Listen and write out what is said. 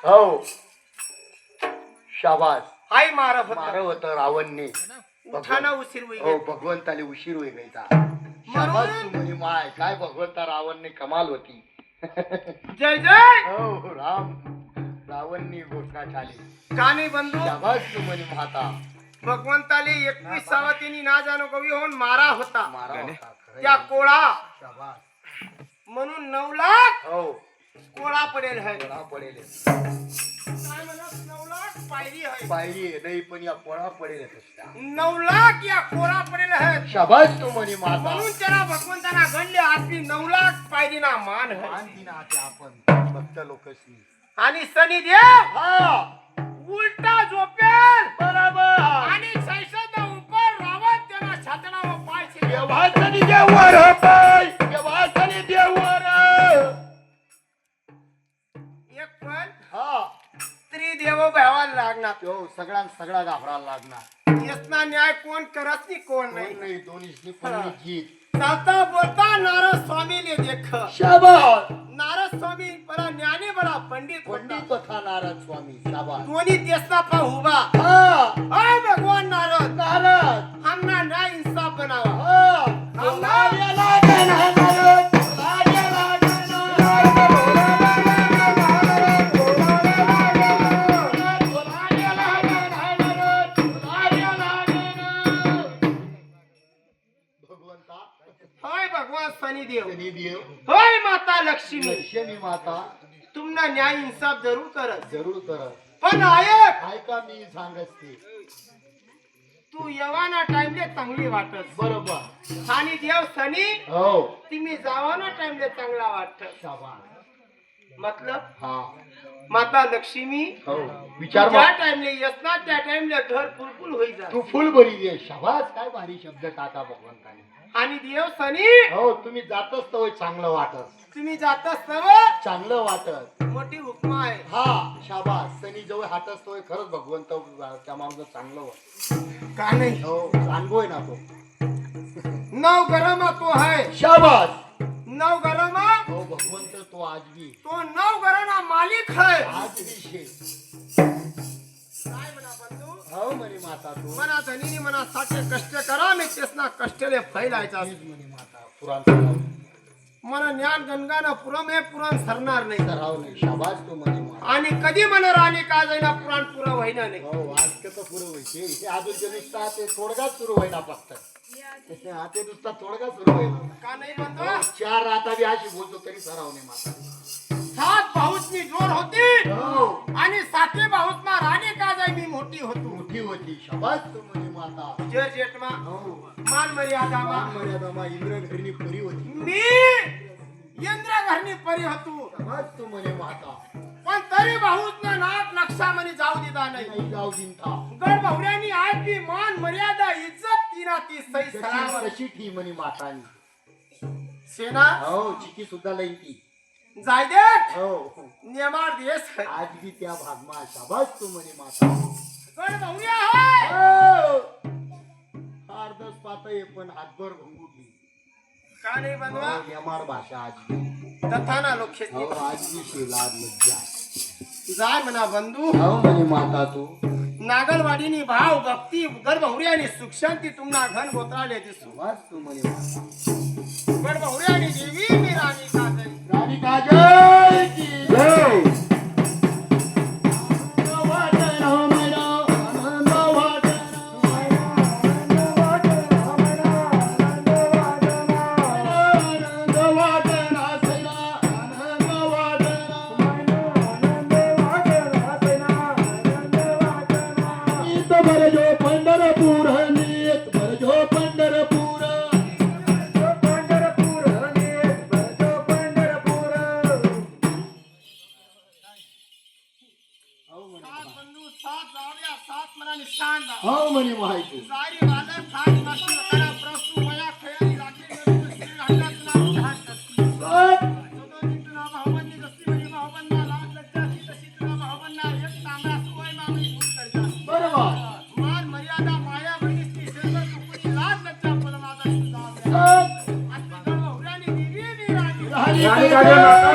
हो शाबास हाय मार मारं होतं रावणने उठाना उशीर हो होईल भगवंताले उशीर होई गयचा म्हणून- शाबास तू म्हणे माय काय भगवंता रावणने कमाल होती जय जय हो राम रावणनी घोषणा झाली काने बंधू शाबास तू म्हणे माता भगवंताले 21 तिनी ना जाणो कवी होऊन मारा होता मारा होता खरं त्या आहे. कोळा शाबास म्हणून 9 लाख हो कोळा पडेल है पोळा पडेल काय म्हणत 9 लाख पायरी है पायरी आहे, नाही पण या पोळा पडेल तशा 9 लाख या कोळा पडेल है शाबास तू म्हणे माता म्हणून त्याला भगवंताना गणले आपली 9 लाख पायरीना मान है मान दिना ते आपण भक्त लोकसनी आणि सनी देव हा उलटा झोपेल बरोबर आणि सैसद उपर रावत त्याला छातणावर पाय शिरले. देवासनी देवर पाय देवासनी देवर एक पण हा त्रिदेव भावाला लागणार तो सगळा घाबरायला लागणार यसना न्याय कोण करत नाही कोण नाही नाही दोन्ही पण जीत चालता बोलता नारद स्वामीने देख शाबास नारद स्वामी बरा ज्ञानी बरा पंडित पंडित कथा नारद स्वामी शाबास दोन्ही देशना पा उभा हा आय भगवान नारद नारद हमना न्याय इंसाफ बनावा हा हमना लागेल नारद हाय भगवान शनिदेव शनिदेव हाय माता लक्ष्मी लक्ष्मी माता तुमना न्याय इंसाफ जरूर करत जरूर करत पण आयक ऐका मी सांगते तू यवाना टाइमले चांगली वाटत बरोबर आणि देव शनी हो तुम्ही जावाना टाइमले चांगला वाटत शाबास मतलब हा माता लक्ष्मी हो विचार ज्या टाइमले यसना त्या टाइमले घर फुलफुल होई जा तू फुल बरी दे शाबास काय भारी शब्द टाका भगवंताने आणि देव शनी हो तुम्ही जातच तर चांगलं वाटत तुम्ही जातच नव चांगलं वाटत मोठी हुकमा आहे हा शाबास सनी जवळ हातच तोय खरंच भगवंत त्या माणूस चांगलं वाटत का नाही हो चांगलोय ना तो नव गरमा तो है शाबास नव गरमा हो भगवंत तो आज भी तो नव गरणा मालिक है आज भी शे काय म्हणा बंधू हो म्हणे माता तू मना धनीनी मना साचे कष्ट करा मी तेसना कष्टले फैलायचा तेच म्हणे माता पुराण सराव मला ज्ञान गणगाना पुरम हे पुराण सरणार नाही सराव नाही शाबास तू म्हणे माता आणि कधी मला राणी का जाईना पुराण पुरं व्हायना नाही हो आज कसं पुरं व्हायचे हे अजून नुसता ते थोडगाच सुरू व्हायना फक्त हा ते नुसता थोडगाच सुरू व्हायना का नाही म्हणतो हो, 4 राता बी अशी बोलतो तरी सराव नाही माता 7 भाऊसनी जोर होती हो आणि 7 भाऊसमा राणी का जाई मी मोठी होतो मोठी होती शाबास तू म्हणे माता जर जेठमा हो मान मर्यादा मान मर्यादा मा इंद्र घरनी परी होती मी यंत्र घरनी परी होतो शाबास तू म्हणे माता पण तरी भाऊसना नाक लक्षा म्हणे जाऊ दिला नाही नाही जाऊ दिन था गड भावड्यानी आपली मान मर्यादा इज्जत तिना ती सही सलामत कशी ठी म्हणे मातानी सेना हो चिकी सुद्धा लई ती जाय देत हो नेमार देश है. आज भी त्या भागमा शाबास तू म्हणे माता गड भावड्या है हो अर्धच पातय पण हातभर भंगुटी का नाही बनवा यमार भाषा आज भी तथाना लोकेश हो आज भी शेलाद लज्जा जाय म्हणा बंधू हो म्हणे माता तू नागलवाडीनी भाव भक्ती गडबहुरी आणि सुख शांती तुम्हाला घन गोत्राले दिसू शाबास तू म्हणे माता गडबहुरी आणि देवी मी राणी काजल राणी काजल की जय हो म्हणे माहिती बरोबर मान मर्यादा माया बहिणी सर्व सुखी लाज लज्जा पलमादा सुद्धा हो. आज गडबहुरी आणि देवी मी राणी राणी काजल